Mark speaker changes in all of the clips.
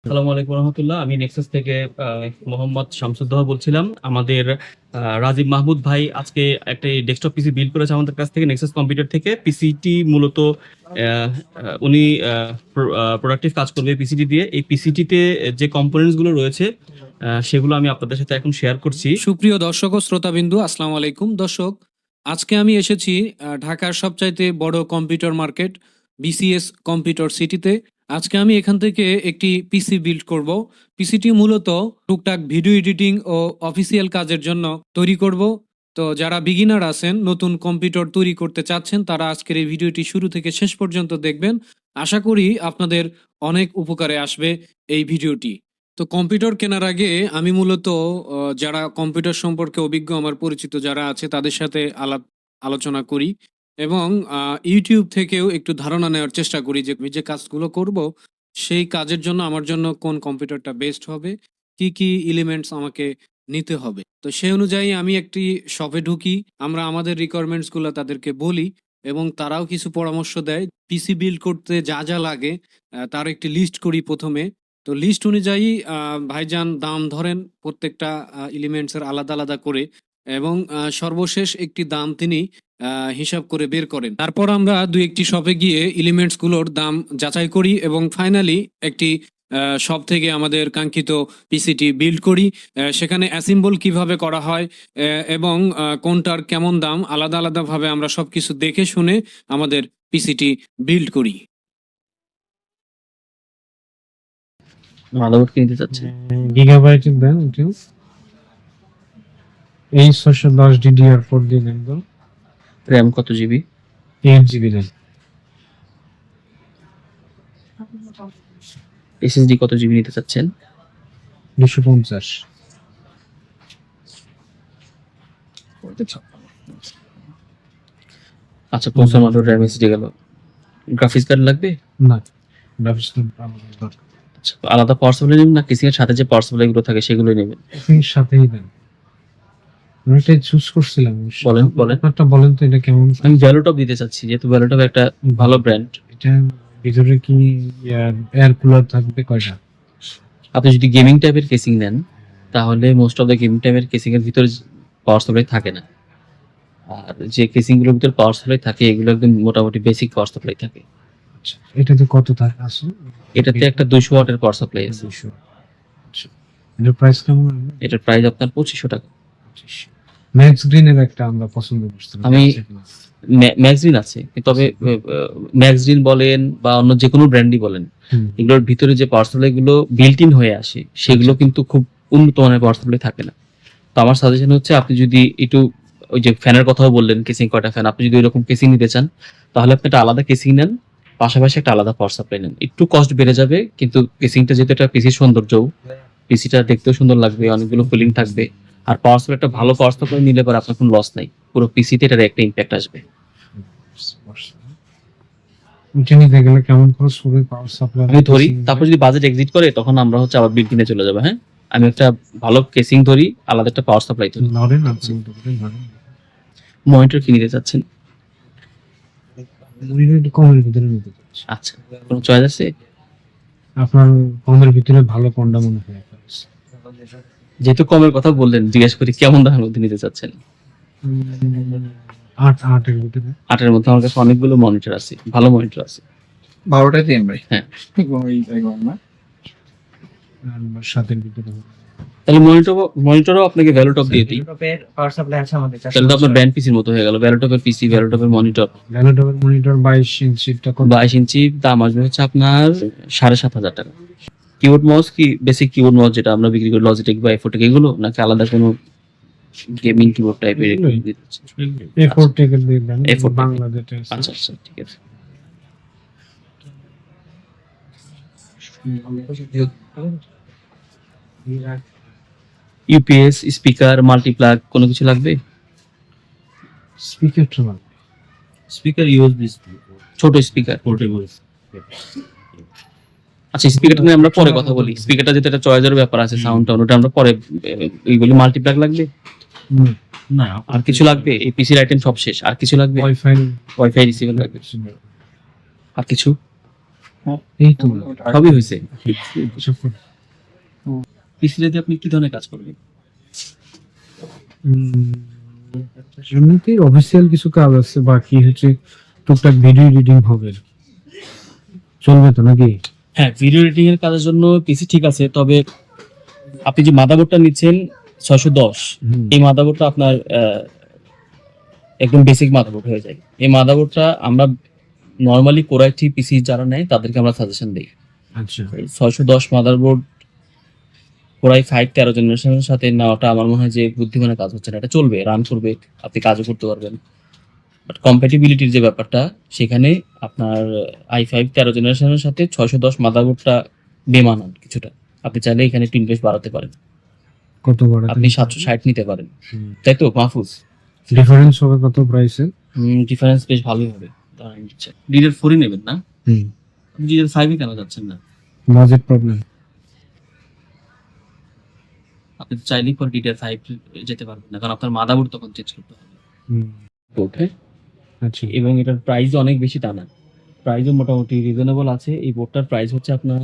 Speaker 1: আসসালামু আলাইকুম রহমতুল্লাহ। আমি নেক্সাস থেকে মোহাম্মদ শামসুদ্দোহা বলছিলাম। আমাদের রাজীব মাহমুদ ভাই আজকে একটা ডেস্কটপ পিসি বিল্ড করেছে আমাদের কাছ থেকে, নেক্সাস কম্পিউটার থেকে। পিসিটি মূলত উনি প্রোডাক্টিভ কাজ করবে পিসিটি দিয়ে। এই পিসিটিতে যে কম্পোনেন্টস গুলো রয়েছে সেগুলো আমি আপনাদের সাথে এখন শেয়ার করছি।
Speaker 2: সুপ্রিয় দর্শক ও শ্রোতাবিন্দু, আসসালামু আলাইকুম। দর্শক, আজকে আমি এসেছি ঢাকার সবচাইতে বড় কম্পিউটার মার্কেট বিসিএস কম্পিউটার সিটিতে। আজকে আমি এখান থেকে একটি পিসি বিল্ড করব। পিসিটি মূলত টুকটাক ভিডিও এডিটিং ও অফিসিয়াল কাজের জন্য তৈরি করব। তো যারা বিগিনার আছেন, নতুন কম্পিউটার তৈরি করতে চাচ্ছেন, তারা আজকের এই ভিডিওটি শুরু থেকে শেষ পর্যন্ত দেখবেন। আশা করি আপনাদের অনেক উপকারে আসবে এই ভিডিওটি। তো কম্পিউটার কেনার আগে আমি মূলত যারা কম্পিউটার সম্পর্কে অভিজ্ঞ, আমার পরিচিত যারা আছে, তাদের সাথে আলোচনা করি এবং ইউটিউব থেকেও একটু ধারণা নেওয়ার চেষ্টা করি যে আমি যে কাজগুলো করব সেই কাজের জন্য আমার জন্য কোন কম্পিউটারটা বেস্ট হবে, কি কি এলিমেন্টস আমাকে নিতে হবে। তো সেই অনুযায়ী আমি একটি শপে ঢুকি, আমরা আমাদের রিকোয়ারমেন্টসগুলো তাদেরকে বলি এবং তারাও কিছু পরামর্শ দেয়। পিসি বিল্ড করতে যা যা লাগে তার একটি লিস্ট করি প্রথমে। তো লিস্ট অনুযায়ী ভাইজান দাম ধরেন প্রত্যেকটা এলিমেন্টসের আলাদা আলাদা করে এবং সর্বশেষ একটি দাম তিনি হিসাব করে বের করেন। তারপর আমরা দুই একটি শপে গিয়ে এলিমেন্টস গুলোর দাম যাচাই করি এবং ফাইনালি একটি শপ থেকে আমাদের কাঙ্ক্ষিত পিসিটি বিল্ড করি। সেখানে অ্যাসেম্বল কিভাবে করা হয় এবং কোনটার কেমন দাম, আলাদা আলাদাভাবে আমরা সবকিছু দেখে শুনে আমাদের পিসিটি বিল্ড করি।
Speaker 1: মাদারবোর্ড কিনতে চাচ্ছেন?
Speaker 3: গিগাবাইটের দেন একটু। এই 610 DDR4 দিয়ে দেন তো।
Speaker 1: র্যাম কত জিবি?
Speaker 3: 8 GB দেন।
Speaker 1: এসএসডি কত জিবি নিতে চাচ্ছেন?
Speaker 3: 250।
Speaker 1: আচ্ছা, 55 র্যাম এসএসডি গেল। গ্রাফিক্স কার্ড লাগবে?
Speaker 3: না, গ্রাফিক্স আমাদের দরকার।
Speaker 1: আচ্ছা, আলাদা পাওয়ার সাপ্লাই নেবেন না কেসিং এর সাথে যে পাওয়ার সাপ্লাই গুলো থাকে সেগুলোই নেবেন?
Speaker 3: এর সাথেই দেন। আমি এটা চুজ করছিলাম।
Speaker 1: বলেন।
Speaker 3: আপনারটা বলেন তো এটা কেমন।
Speaker 1: আমি ভ্যালুটপ দিতে চাচ্ছি, যেহেতু ভ্যালুটপ একটা ভালো ব্র্যান্ড।
Speaker 3: এটা ভিতরে কি এয়ার কুলার থাকবে কয়টা?
Speaker 1: আপনি যদি গেমিং টাইপের কেসিং নেন তাহলে মোস্ট অফ দ্য গেমিং টাইপের কেসিং এর ভিতরে পাওয়ার সাপ্লাই থাকে না। আর যে কেসিং গুলোর ভিতরে পাওয়ার সাপ্লাই থাকে এগুলো একদম মোটামুটি বেসিক পাওয়ার সাপ্লাই থাকে।
Speaker 3: আচ্ছা, এটাতে কত থাকে আছে?
Speaker 1: এটাতে একটা 200 ওয়াটের পাওয়ার সাপ্লাই আছে।
Speaker 3: 200। আচ্ছা, এর প্রাইস কেমন?
Speaker 1: এটার প্রাইস আপনার 2500 টাকা।
Speaker 3: ম্যাক্স গ্রিনের একটা আমরা পছন্দ করছিলাম।
Speaker 1: আমি ম্যাক্সিন আছে, তবে ম্যাক্সিন বলেন বা অন্য যে কোনো ব্র্যান্ডই বলেন, এগুলোর ভিতরে যে পাওয়ার সাপ্লাই গুলো বিল্ট ইন হয়ে আসে সেগুলো কিন্তু খুব উন্নত মানের পাওয়ার সাপ্লাই থাকে না। তো আমার সাজেশন হচ্ছে আপনি যদি একটু ওই যে ফ্যানের কথাও বললেন, কেসিং কয়টা ফ্যান, আপনি যদি ওইরকম কেসিং নিতে চান তাহলে আপনি একটা আলাদা কেসিং নেন, পাশাপাশি একটা আলাদা পাওয়ার সাপ্লাই নেন। একটু কস্ট বেড়ে যাবে, কিন্তু কেসিংটা যেহেতু একটা পিসির সৌন্দর্য, পিসিটা দেখতেও সুন্দর লাগবে, অনেকগুলো কুলিং থাকবে। আর পাওয়ার সাপ্লাই একটা ভালো পাওয়ার সাপ্লাই নিলে পরে আপনার কোনো লস নাই, পুরো পিসিতে এটার একটা ইম্প্যাক্ট আসবে।
Speaker 3: এটা নিতে গেলে কেমন খরচ পড়বে পাওয়ার সাপ্লাই?
Speaker 1: আমি ধরি, তারপর যদি বাজেট এক্সিট করে তখন আমরা হচ্ছে আবার বিল কিনে চলে যাবো। হ্যাঁ, আমি একটা ভালো কেসিং ধরি, আলাদা একটা পাওয়ার সাপ্লাই ধরি।
Speaker 3: ধরেন আছে
Speaker 1: মনিটর কি নিতে চাচ্ছেন?
Speaker 3: একটু কমের ভিতরে নিতে চাচ্ছি।
Speaker 1: আচ্ছা, কোনো চয়েস আছে?
Speaker 3: আপনার কমের ভিতরে ভালো কোনটা মনে হয়?
Speaker 1: যেহেতু কমের কথা বললেন, জিজ্ঞেস করি কেমন দামের মধ্যে নিতে চাচ্ছেন?
Speaker 3: 8 এর ভিতরে।
Speaker 1: 8 এর মধ্যে আমার কাছে অনেকগুলো মনিটর আছে, ভালো মনিটর আছে।
Speaker 4: 12টাই দিন ভাই।
Speaker 1: হ্যাঁ,
Speaker 3: আর 7 এর ভিতরে।
Speaker 1: তাহলে মনিটরও আপনাকে ভ্যালুটপ দিয়ে দিই।
Speaker 4: ল্যাপটপের পাওয়ার সাপ্লাই আছে আমাদের 400
Speaker 1: তাহলে তো আপনার ব্র্যান্ড পিসির মতো হয়ে গেল, ভ্যালুটপের পিসি, ভ্যালুটপের মনিটর।
Speaker 3: ল্যাপটপের মনিটর 22 ইঞ্চিটা কত?
Speaker 1: 22 ইঞ্চি দাম আসবে হচ্ছে আপনার 7,500 টাকা। কিবোর্ড মাউস কি বেসিক কিবোর্ড মাউস যেটা আমরা বিক্রি করি, লজিটেক বা এফোটেক, এগুলো নাকি আলাদা কোনো গেমিং কিবোর্ড টাইপের?
Speaker 3: A4 টেকের দিবেন
Speaker 1: A4
Speaker 3: বাংলাদেশে আছে।
Speaker 1: আচ্ছা আচ্ছা, ঠিক আছে। ইউপিএস, স্পিকার, মাল্টিপ্লাগ কোনো কিছু লাগবে?
Speaker 3: স্পিকারটা না।
Speaker 5: স্পিকার ইউএসবি
Speaker 1: ছোট স্পিকার,
Speaker 5: পোর্টেবল।
Speaker 1: আচ্ছা স্পিকারটা নিয়ে আমরা পরে কথা বলি। স্পিকারটা যেটা একটা চয়েসের ব্যাপার আছে, সাউন্ড টাউন, ওটা আমরা পরে এইগুলি। মাল্টিপ্লাগ লাগবে?
Speaker 5: না,
Speaker 1: আর কিছু লাগবে? এই পিসির আইটেম সব শেষ, আর কিছু লাগবে?
Speaker 3: ওয়াইফাই
Speaker 1: ওয়াইফাই রিসিভার লাগবে? আর কিছু?
Speaker 3: এই তো
Speaker 1: সবই হয়েছে।
Speaker 3: এসব করে।
Speaker 1: পিসিতে আপনি কি ধরনের কাজ করবেন?
Speaker 3: উম, এমনিতেই অফিসিয়াল কিছু কাজ আছে, বাকি হচ্ছে টুকটাক ভিডিও এডিটিং হবে, চলবে তো নাকি?
Speaker 1: হ্যাঁ, ভিডিও এডিটিং এর কাজের জন্য পিসি ঠিক আছে, তবে আপনি যে মাদারবোর্ডটা নিচ্ছেন 610, এই মাদারবোর্ডটা আপনার একদম বেসিক মাদারবোর্ড হয়ে যায়। এই মাদারবোর্ডটা আমরা নর্মালি কোরাই থ্রি পিসি যারা নেয় তাদেরকে আমরা সাজেশন দিই।
Speaker 3: আচ্ছা
Speaker 1: 610 মাদারবোর্ড কোরাই 5 13 জেনারেশনের সাথে নেওয়াটা আমার মনে হয় যে বুদ্ধিমানের কাজ হচ্ছে না। এটা চলবে, রান করবে, আপনি কাজও করতে পারবেন, বাট কম্প্যাটিবিলিটির যে ব্যাপারটা, সেখানে আপনার i5 13 জেনারেশনের সাথে 610 মাদারবোর্ডটা বেমানান কিছুটা। আপনি চাইলে এখানে একটু ইনভেস্ট বাড়াতে পারেন,
Speaker 3: কত বড়
Speaker 1: আপনি 760 নিতে পারেন, তাই তো মাহফুজ?
Speaker 3: ডিফারেন্স হবে কত প্রাইসে?
Speaker 1: ডিফারেন্স বেশ ভালোই হবে। দাঁড়ান দিচ্ছে DDR4 নেবেন না, আপনি DDR5 কেন যাচ্ছেন না?
Speaker 3: Budget problem.
Speaker 1: আপনি তো চাইলেই পরে DDR5 যেতে পারবেন না, কারণ আপনার মাদারবোর্ড তখন চেঞ্জ করতে হবে। ওকে,
Speaker 3: আচ্ছা
Speaker 1: এবং এটার প্রাইস অনেক বেশি তা না, প্রাইসও মোটামুটি রিজনেবল আছে। এই বোর্ডটার প্রাইস হচ্ছে আপনার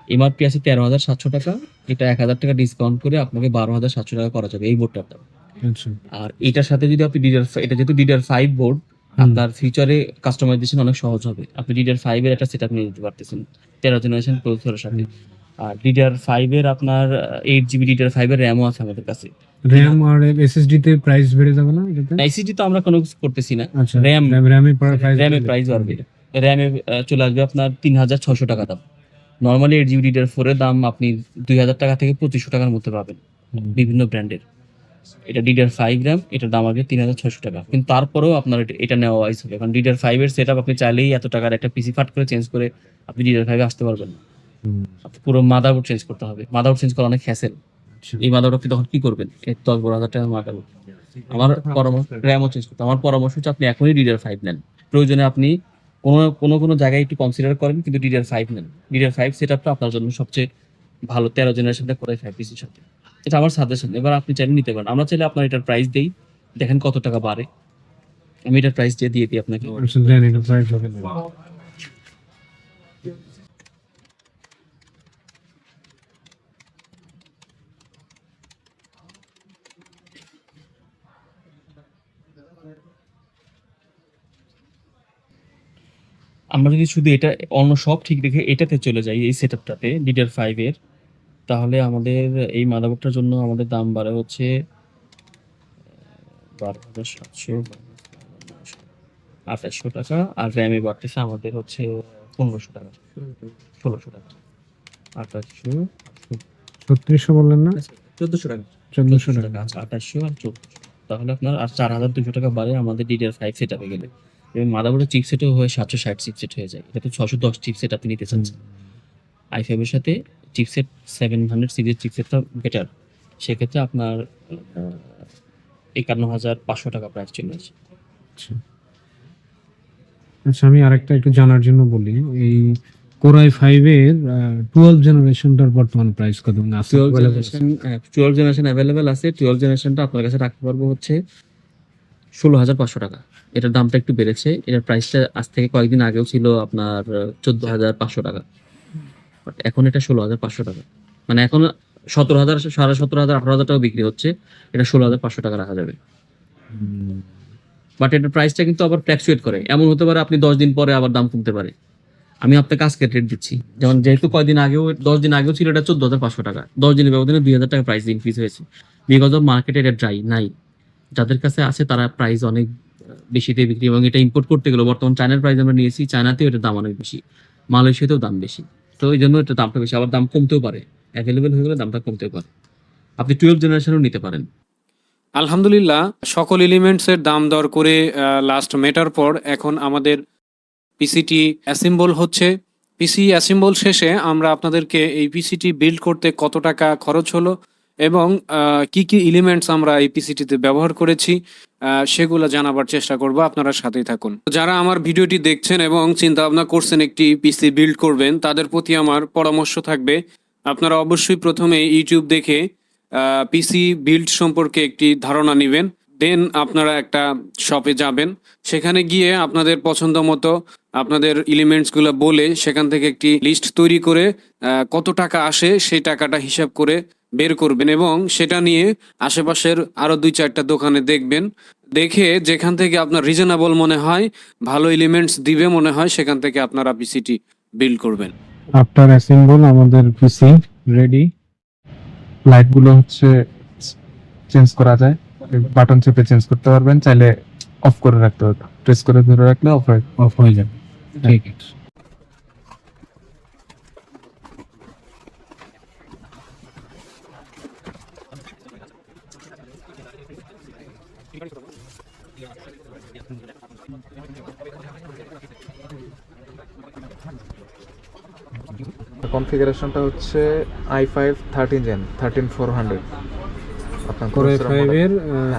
Speaker 1: এমআরপি আছে 13,700 টাকা, এটা 1,000 টাকা ডিসকাউন্ট করে আপনাকে 12,700 টাকা করা যাবে এই বোর্ডটার দাম।
Speaker 3: আচ্ছা
Speaker 1: আর এটার সাথে যদি আপনি এটা যেহেতু DDR5 বোর্ড, আপনার ফিউচারে কাস্টমাইজেশন অনেক সহজ হবে। আপনি DDR5 এর একটা সেটআপ নিয়ে নিতে পারতেছেন 13 জেনারেশন প্রসেসরের সাথে। আর DDR5 এর আপনার 8GB DDR5 এর র্যামও আছে আমাদের কাছে।
Speaker 3: র্যাম আর এসএসডি তে প্রাইস বেড়ে যাবে না এটাতে?
Speaker 1: আইসিডি তো আমরা কোনো কিছু করতেছি না,
Speaker 3: আচ্ছা
Speaker 1: RAM
Speaker 3: র্যামের প্রাইস
Speaker 1: র্যামের প্রাইস বাড়বে। র্যামে চলে আসবে আপনার 3,600 টাকা দাম। নর্মালি 8GB DDR4 এর দাম আপনি 2,000 টাকা থেকে 2,500 টাকার মধ্যে পাবেন বিভিন্ন ব্র্যান্ডের। এটা DDR5 র্যাম, এটার দাম আসবে 3,600 টাকা। কিন্তু তারপরেও আপনার এটা নেওয়া ওয়াইজ হবে, কারণ DDR5 এর সেটআপ আপনি চাইলেই এত টাকার একটা পিসি ফাট করে চেঞ্জ করে আপনি DDR5 এ আসতে পারবেন না। আপনি পুরো মাদারবোর্ড চেঞ্জ করতে হবে, মাদারবোর্ড চেঞ্জ করা অনেক হ্যাসেল। এই মাদারবোর্ড আপনি তখন কি করবেন? এই 10-12 হাজার টাকার মাদারবোর্ড। আমার পরামর্শ, র্যামও চেঞ্জ করতে, আমার পরামর্শ হচ্ছে আপনি এখনই DDR5 নেন। প্রয়োজনে আপনি কোনো জায়গায় একটু কনসিডার করেন, কিন্তু DDR5 নেন। DDR5 সেটআপটা আপনার জন্য সবচেয়ে ভালো 13 জেনারেশনটা কোরাই 5 পিসির সাথে। এটা আমার সাজেশন। এবার আপনি চাইলে নিতে পারেন, আমরা চাইলে আপনার এটার প্রাইস দেই, দেখেন কত টাকা বাড়ে। আমি এটার প্রাইস দিয়ে দিই আপনাকে।
Speaker 3: আচ্ছা দেন এটা প্রাইস হবে না।
Speaker 1: আমরা যদি শুধু এটা অন্য সব ঠিক রেখে এটাতে চলে যাই, এই সেটআপটাতে DDR5 এর, তাহলে আমাদের এই মাদারবোর্ডটার জন্য আমাদের দাম বাড়ে হচ্ছে 12,700, 2,800 টাকা। আর র্যামে বাড়তেছে আমাদের হচ্ছে 1,500 টাকা, 1,600 টাকা, 2,800,
Speaker 3: 3600 বললেন না?
Speaker 1: 1,400 টাকা,
Speaker 3: 1400 টাকা।
Speaker 1: টাকা, আচ্ছা 2,800 আর 1,400, তাহলে আপনার আর 4,200 টাকা বাড়ে আমাদের DDR5 সেটআপে গেলে। এবং মাদারবোর্ডের চিপসেটও হয়ে 760 চিপসেট হয়ে যায়। এটা তো 610 চিপসেট আপনি নিতে চাচ্ছেন। i5 এর সাথে চিপসেট 700 সিরিজ চিপসেটটা বেটার, সেক্ষেত্রে আপনার 51,500 টাকা প্রাইস চলে আসে।
Speaker 3: আচ্ছা আমি আরেকটা একটু জানার জন্য বলি, এই কোরাই 5 এর 12 জেনারেশনটার বর্তমান প্রাইস কত আছে?
Speaker 1: 12 জেনারেশন অ্যাভেলেবেল আছে। 12 জেনারেশনটা আপনার কাছে রাখতে পারবো হচ্ছে 16,500 টাকা। এটার দামটা একটু বেড়েছে, এটার প্রাইসটা আজ থেকে কয়েকদিন আগেও ছিল আপনার 14,500 টাকা, বাট এখন এটা 16,500 টাকা। মানে এখন 17,000, 17,500, 18,000 টাকা বিক্রি হচ্ছে, এটা 16,500 টাকা রাখা যাবে। বাট এটার প্রাইসটা কিন্তু আবার ফ্ল্যাকচুয়েট করে, এমন হতে পারে আপনি 10 দিন পরে আবার দাম কমতে পারে। আমি আপনাকে আজকে রেট দিচ্ছি, যেমন যেহেতু কয়দিন আগেও 10 দিন আগেও ছিল এটা 14,500 টাকা, 10 দিনের ব্যবধানে 2,000 টাকা প্রাইস ইনক্রিজ হয়েছে। বিকজ অফ মার্কেটে এটা ড্রাই নাই, যাদের কাছে আছে তারা প্রাইস অনেক বেশিতে বিক্রি, এবং এটা ইম্পোর্ট করতে গেলে বর্তমান চায়নার প্রাইস আমরা নিয়েছি, চায়নাতেও এটার দাম অনেক বেশি, মালয়েশিয়াতেও দাম বেশি। তো এই জন্য এটা দামটা বেশি, আবার দাম কমতেও পারে, অ্যাভেলেবেল হয়ে গেলে দামটা কমতেও পারে। আপনি 12 জেনারেশনও নিতে পারেন।
Speaker 2: আলহামদুলিল্লাহ, সকল এলিমেন্টসের দাম দর করে লাস্ট মেটার পর এখন আমাদের পিসিটি অ্যাসেম্বল হচ্ছে। পিসি অ্যাসেম্বল শেষে আমরা আপনাদেরকে এই পিসিটি বিল্ড করতে কত টাকা খরচ হলো এবং কি কি এলিমেন্টস আমরা এই পিসিটিতে ব্যবহার করেছি সেগুলো জানাবার চেষ্টা করব। আপনারা সাথেই থাকুন। যারা আমার ভিডিওটি দেখছেন এবং চিন্তা ভাবনা করছেন একটি পিসি বিল্ড করবেন, তাদের প্রতি আমার পরামর্শ থাকবে আপনারা অবশ্যই প্রথমে ইউটিউব দেখে পিসি বিল্ড সম্পর্কে একটি ধারণা নেবেন। দেন আপনারা একটা শপে যাবেন, সেখানে গিয়ে আপনাদের পছন্দ মতো আপনাদের এলিমেন্টসগুলো বলে সেখান থেকে একটি লিস্ট তৈরি করে কত টাকা আসে সেই টাকাটা হিসাব করে বের করবেন এবং সেটা নিয়ে আশেপাশের আরো 2-4টা দোকানে দেখবেন, দেখে যেখান থেকে আপনার রিজনেবল মনে হয়, ভালো এলিমেন্টস দিবে মনে হয়, সেখান থেকে আপনারা পিসিটি বিল্ড করবেন।
Speaker 3: আফটার অ্যাসেম্বল আমাদের পিসি রেডি। লাইট গুলো হচ্ছে চেঞ্জ করা যায়, বাটন চেপে চেঞ্জ করতে পারবেন, চাইলে অফ করে রাখতে হবে, প্রেস করে ধরে রাখলে অফ হয়ে যাবে। ঠিক আছে।
Speaker 6: কনফিগারেশনটা হচ্ছে i5 13 Gen 13400 আপনার
Speaker 3: কোর
Speaker 6: processor
Speaker 3: i5
Speaker 6: model।
Speaker 3: এর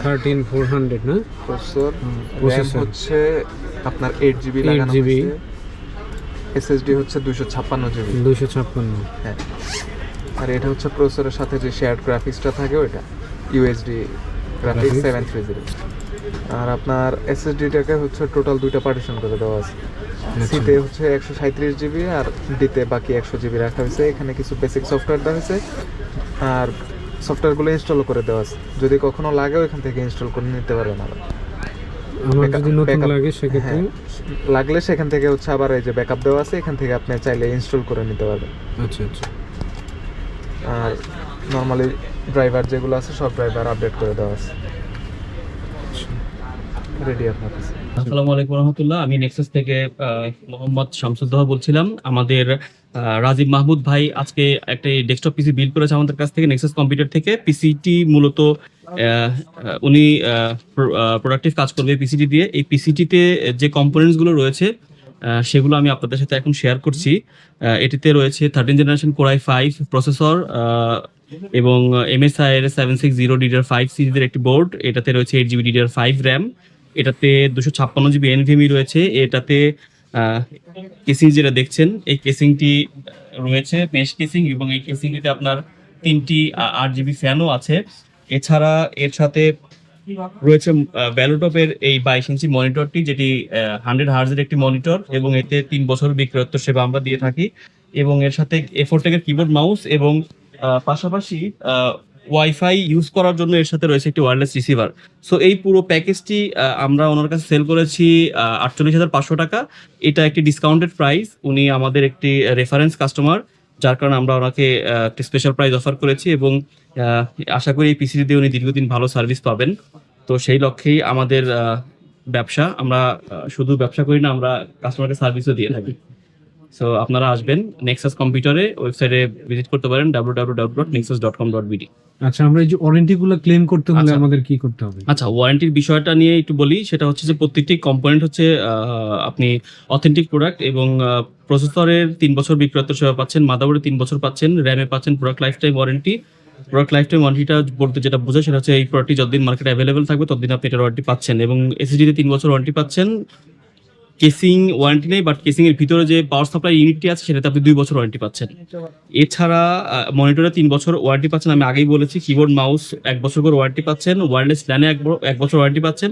Speaker 3: 13400 না?
Speaker 6: Processor RAM
Speaker 3: processor।
Speaker 6: হচ্ছে আপনার 8GB লাগানো
Speaker 3: 8GB
Speaker 6: হয়েছে, SSD হচ্ছে 256GB।
Speaker 3: 256।
Speaker 6: হ্যাঁ, আর এটা হচ্ছে প্রসেসরের সাথে যে শেয়ার্ড গ্রাফিক্সটা থাকে ওইটা USD গ্রাফিক্স 730। আর আপনার SSD-টাকে হচ্ছে টোটাল দুইটা পার্টিশন করে দেওয়া আছে। সিতে হচ্ছে 137GB আর ডিতে বাকি 100GB রাখা হয়েছে। এখানে কিছু বেসিক সফটওয়্যার দেওয়া হয়েছে আর সফটওয়্যারগুলো ইনস্টল করে দেওয়া আছে, যদি কখনো লাগে ওইখান থেকে ইনস্টল করে নিতে পারবেন। আবার
Speaker 3: আমার
Speaker 6: Backup-
Speaker 3: যদি নতুন
Speaker 6: backup-
Speaker 3: লাগে সেক্ষেত্রে
Speaker 6: হ্যাঁ, লাগলে সেখান থেকে হচ্ছে আবার এই যে ব্যাকআপ দেওয়া আছে, এখান থেকে আপনি চাইলে ইনস্টল করে নিতে পারবেন।
Speaker 3: আচ্ছা আচ্ছা।
Speaker 6: আর নর্মালি ড্রাইভার যেগুলো আছে সব ড্রাইভার আপডেট করে দেওয়া আছে। রেডি আপনার কাছে।
Speaker 1: আসসালামু আলাইকুম রহমতুল্লাহ। আমি নেক্সাস থেকে মোহাম্মদ শামসুদ্দোহা বলছিলাম। আমাদের রাজীব মাহমুদ ভাই আজকে একটা ডেস্কটপ পিসি বিল্ড করেছে আমাদের কাছ থেকে, নেক্সাস কম্পিউটার থেকে। পিসিটি মূলত উনি প্রোডাক্টিভ কাজ করবে পিসিটি দিয়ে। এই পিসিটিতে যে কম্পোনেন্টসগুলো রয়েছে সেগুলো আমি আপনাদের সাথে এখন শেয়ার করছি। এটিতে রয়েছে 13 জেনারেশন কোর i5 প্রসেসর এবং MSI এর 760 DDR5 সিরিজের একটি বোর্ড। এটাতে রয়েছে 8GB DDR5 র্যাম। এটাতে 256GB NVMe রয়েছে। এটাতে কেসিং যেটা দেখছেন, এই কেসিংটি রয়েছে মেশ কেসিং এবং এই কেসিংটিতে আপনার 3টি 8GB ফ্যানও আছে। এছাড়া এর সাথে রয়েছে ভ্যালুটপের এই 22 ইঞ্চি মনিটরটি, যেটি 100 হার্জের একটি মনিটর এবং এতে 3 বছর বিক্রয়োত্তর সেবা আমরা দিয়ে থাকি। এবং এর সাথে A4 এর কিবোর্ড মাউস এবং পাশাপাশি ওয়াইফাই ইউজ করার জন্য এর সাথে রয়েছে একটি ওয়্যারলেস রিসিভার। সো এই পুরো প্যাকেজটি আমরা ওনার কাছে সেল করেছি 48,500 টাকা। এটা একটি ডিসকাউন্টেড প্রাইস। উনি আমাদের একটি রেফারেন্স কাস্টমার, যার কারণে আমরা ওনাকে একটি স্পেশাল প্রাইস অফার করেছি এবং আশা করি এই পিসিটি দিয়ে উনি দীর্ঘদিন ভালো সার্ভিস পাবেন। তো সেই লক্ষ্যেই আমাদের ব্যবসা। আমরা শুধু ব্যবসা করি না, আমরা কাস্টমারকে সার্ভিসও দিয়ে থাকি। সো আপনারা আসবেন নেক্সাস কম্পিউটারে, ওয়েবসাইটে ভিজিট করতে পারেন www.nexus.com.bd।
Speaker 3: আচ্ছা, আমরা এই যে ওয়ারেন্টি গুলো ক্লেম করতে হলে
Speaker 1: আচ্ছা।
Speaker 3: আমাদের কি করতে হবে?
Speaker 1: আচ্ছা, ওয়ারেন্টির বিষয়টা নিয়ে একটু বলি। সেটা হচ্ছে যে প্রত্যেকটি কম্পোনেন্ট হচ্ছে আপনি অথেন্টিক প্রোডাক্ট এবং প্রসেসরের 3 বছর বিক্রয়োত্তর সেবা পাচ্ছেন, মাদারবোর্ডে 3 বছর পাচ্ছেন, র্যামে পাচ্ছেন product life time warranty. Product life time ওয়ারেন্টিটা বলতে যেটা বোঝায় সেটা হচ্ছে এই প্রোডাক্টটি যতদিন মার্কেটে অ্যাভেলেবেল থাকবে ততদিন আপনি এটার ওয়ারেন্টি পাচ্ছেন। এবং এসএসডিতে 3 বছর ওয়ারেন্টি পাচ্ছেন। কেসিং ওয়ারেন্টি নেই, বাট কেসিং এর ভিতরে যে পাওয়ার সাপ্লাই ইউনিটটি আছে সেটাতে আপনি 2 বছর ওয়ারেন্টি পাচ্ছেন। এছাড়া মনিটরে 3 বছর ওয়ারেন্টি পাচ্ছেন, আমি আগেই বলেছি। কিবোর্ড মাউস 1 বছর করে ওয়ারেন্টি পাচ্ছেন, ওয়্যারলেস ল্যানে 1 বছর ওয়ারেন্টি পাচ্ছেন।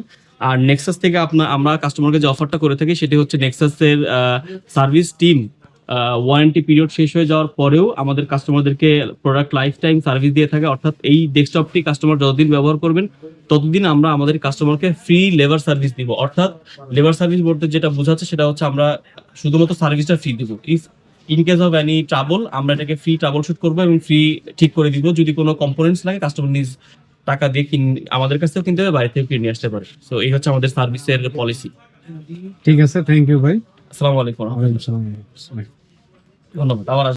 Speaker 1: আর নেক্সাস থেকে আমরা কাস্টমারকে যে অফারটা করে থাকি সেটি হচ্ছে নেক্সাসের সার্ভিস টিম ওয়ারেন্টি পিরিয়ড শেষ হয়ে যাওয়ার পরেও আমাদের কাস্টমারদেরকে প্রোডাক্ট লাইফ টাইম সার্ভিস দিয়ে থাকে। অর্থাৎ এই ডেস্কটপটি কাস্টমার যতদিন ব্যবহার করবেন ততদিন আমরা আমাদের কাস্টমারকে ফ্রি লেবার সার্ভিস দিব। অর্থাৎ লেবার সার্ভিস বলতে যেটা বোঝাচ্ছে সেটা হচ্ছে আমরা শুধুমাত্র সার্ভিসটা ফ্রি দিব। In case of any trouble আমরা এটাকে ফ্রি ট্রাবল শুট করবো এবং ফ্রি ঠিক করে দিব। যদি কোনো কম্পোনেন্টস লাগে কাস্টমার নিজ টাকা দিয়ে আমাদের কাছ থেকেও কিনতে হবে, বাইরে থেকেও কিনে নিয়ে আসতে পারে। সো এই হচ্ছে আমাদের সার্ভিসের পলিসি।
Speaker 3: ঠিক আছে, থ্যাংক ইউ ভাই।
Speaker 1: আসসালামু আলাইকুম।
Speaker 3: ওয়ালাইকুম আসসালাম।
Speaker 1: ধন্যবাদ। আবার